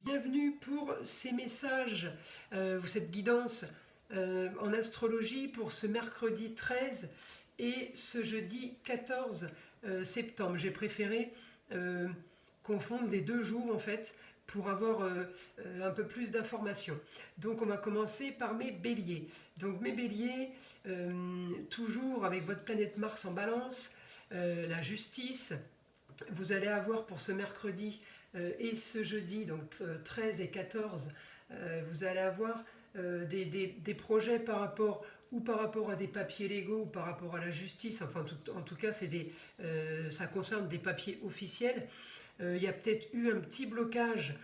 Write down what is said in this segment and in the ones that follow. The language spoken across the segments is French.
Bienvenue pour ces messages, cette guidance en astrologie pour ce mercredi 13 et ce jeudi 14 septembre. J'ai préféré confondre les deux jours en fait pour avoir un peu plus d'informations. Donc on va commencer par mes béliers. Donc mes béliers, toujours avec votre planète Mars en balance, la justice, vous allez avoir pour ce mercredi et ce jeudi, donc 13 et 14, vous allez avoir des projets par rapport à des papiers légaux ou par rapport à la justice. Enfin, en tout cas, ça concerne des papiers officiels. Il y a peut-être eu un petit blocage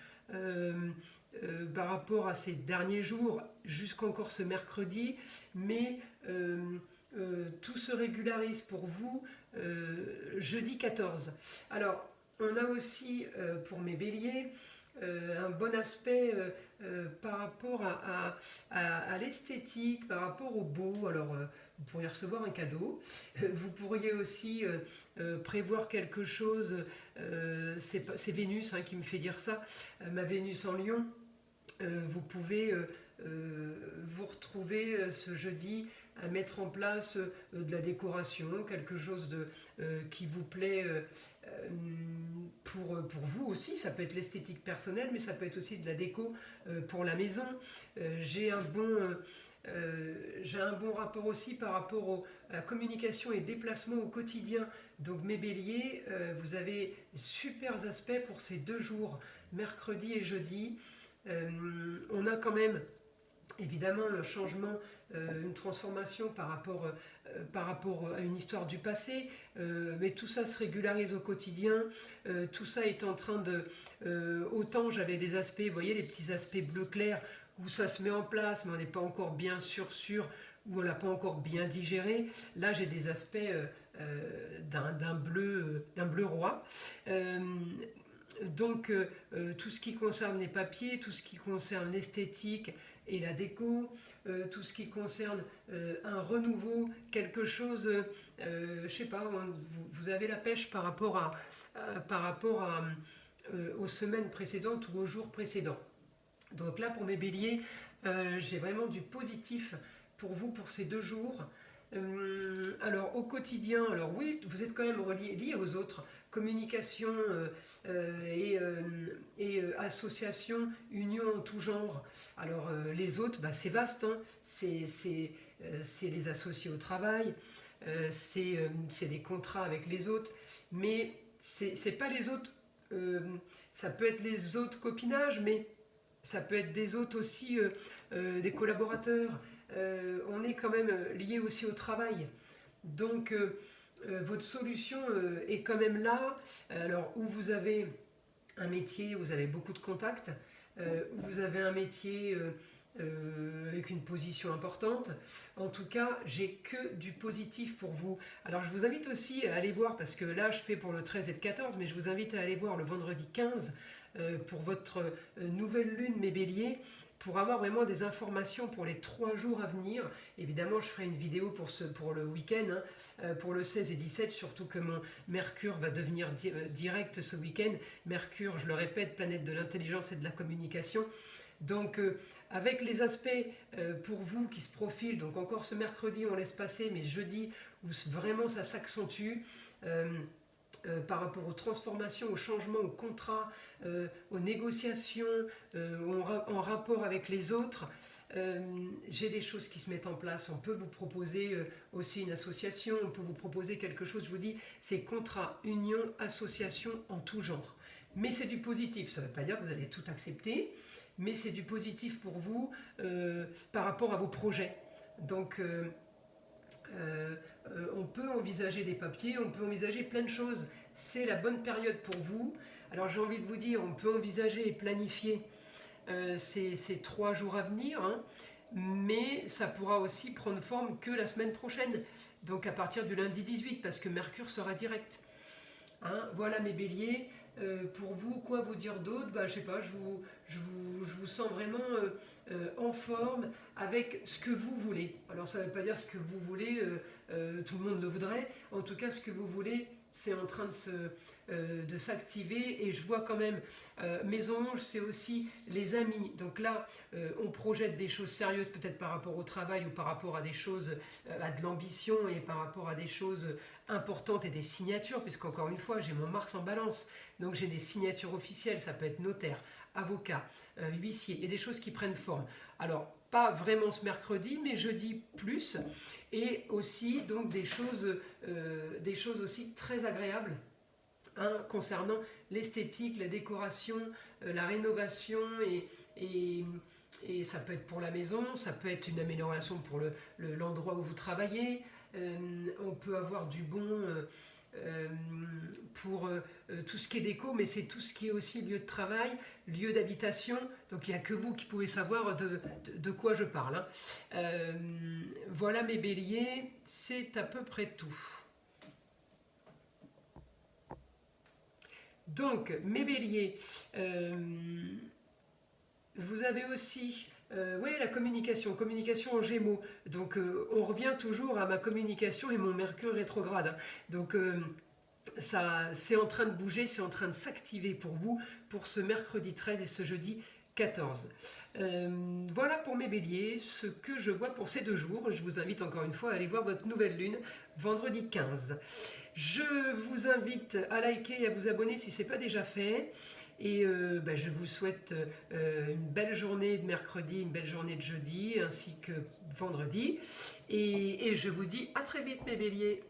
par rapport à ces derniers jours jusqu'encore ce mercredi, mais tout se régularise pour vous jeudi 14. Alors, on a aussi pour mes béliers un bon aspect par rapport à l'esthétique, par rapport au beau. Alors, vous pourriez recevoir un cadeau. Vous pourriez aussi prévoir quelque chose. C'est Vénus qui me fait dire ça. Ma Vénus en Lion. Vous pouvez vous retrouver ce jeudi à mettre en place de la décoration, quelque chose qui vous plaît pour vous aussi. Ça peut être l'esthétique personnelle, mais ça peut être aussi de la déco pour la maison. J'ai un bon rapport aussi par rapport à la communication et déplacement au quotidien. Donc mes béliers, vous avez super aspects pour ces 2 jours, mercredi et jeudi. On a quand même évidemment un changement, une transformation par rapport à une histoire du passé, mais tout ça se régularise au quotidien, tout ça est en train de... autant j'avais des aspects, vous voyez les petits aspects bleu clair, où ça se met en place, mais on n'est pas encore bien sûr, où on l'a pas encore bien digéré. Là j'ai des aspects d'un bleu roi. Donc tout ce qui concerne les papiers, tout ce qui concerne l'esthétique et la déco, tout ce qui concerne un renouveau, quelque chose, je sais pas, vous avez la pêche par rapport aux semaines précédentes ou aux jours précédents. Donc là pour mes béliers, j'ai vraiment du positif pour vous pour ces 2 jours. Alors au quotidien, alors oui, vous êtes quand même liés aux autres, communication et association, union en tout genre. Alors les autres, c'est vaste, c'est les associés au travail, c'est des contrats avec les autres, mais c'est pas les autres, ça peut être les autres copinages, mais ça peut être des autres aussi, des collaborateurs. On est quand même lié aussi au travail. Donc, votre solution est quand même là. Alors, où vous avez un métier, vous avez beaucoup de contacts, où vous avez un métier avec une position importante. En tout cas, j'ai que du positif pour vous. Alors, je vous invite aussi à aller voir, parce que là, je fais pour le 13 et le 14, mais je vous invite à aller voir le vendredi 15 pour votre nouvelle lune, mes béliers, pour avoir vraiment des informations pour les 3 jours à venir. Évidemment, je ferai une vidéo pour le week-end, pour le 16 et 17, surtout que mon Mercure va devenir direct ce week-end. Mercure, je le répète, planète de l'intelligence et de la communication. Donc, avec les aspects pour vous qui se profilent, donc encore ce mercredi, on laisse passer, mais jeudi, où vraiment ça s'accentue, par rapport aux transformations, aux changements, aux contrats, aux négociations, en rapport avec les autres, j'ai des choses qui se mettent en place. On peut vous proposer aussi une association, on peut vous proposer quelque chose, je vous dis, c'est contrat, union, association en tout genre. Mais c'est du positif, ça ne veut pas dire que vous allez tout accepter, mais c'est du positif pour vous par rapport à vos projets. Donc, on peut envisager des papiers, on peut envisager plein de choses. C'est la bonne période pour vous. Alors j'ai envie de vous dire, on peut envisager et planifier ces 3 jours à venir, mais ça pourra aussi prendre forme que la semaine prochaine, donc à partir du lundi 18, parce que Mercure sera direct. Voilà mes béliers. Pour vous, quoi vous dire d'autre? Je sais pas, je vous sens vraiment en forme avec ce que vous voulez. Alors ça ne veut pas dire ce que vous voulez, tout le monde le voudrait. En tout cas, ce que vous voulez, c'est en train de s'activer, et je vois quand même Maison Ange, c'est aussi les amis. Donc là, on projette des choses sérieuses, peut-être par rapport au travail ou par rapport à des choses, à de l'ambition et par rapport à des choses importantes et des signatures, puisqu'encore une fois, j'ai mon Mars en balance. Donc j'ai des signatures officielles, ça peut être notaire, avocat, huissier, il y a des choses qui prennent forme. Alors, pas vraiment ce mercredi, mais jeudi plus, et aussi donc des choses aussi très agréables, hein, concernant l'esthétique, la décoration, la rénovation, et ça peut être pour la maison, ça peut être une amélioration pour l'endroit où vous travaillez. On peut avoir du bon pour tout ce qui est déco, mais c'est tout ce qui est aussi lieu de travail, lieu d'habitation, donc il n'y a que vous qui pouvez savoir de quoi je parle, hein. Voilà mes béliers, c'est à peu près tout. Donc, mes béliers, vous avez aussi oui, la communication en Gémeaux. Donc, on revient toujours à ma communication et mon Mercure rétrograde, hein. Donc, ça, c'est en train de bouger, c'est en train de s'activer pour vous, pour ce mercredi 13 et ce jeudi 14. Voilà pour mes béliers, ce que je vois pour ces 2 jours. Je vous invite encore une fois à aller voir votre nouvelle lune, vendredi 15. Je vous invite à liker et à vous abonner si ce n'est pas déjà fait. Et je vous souhaite une belle journée de mercredi, une belle journée de jeudi, ainsi que vendredi. Et je vous dis à très vite mes béliers.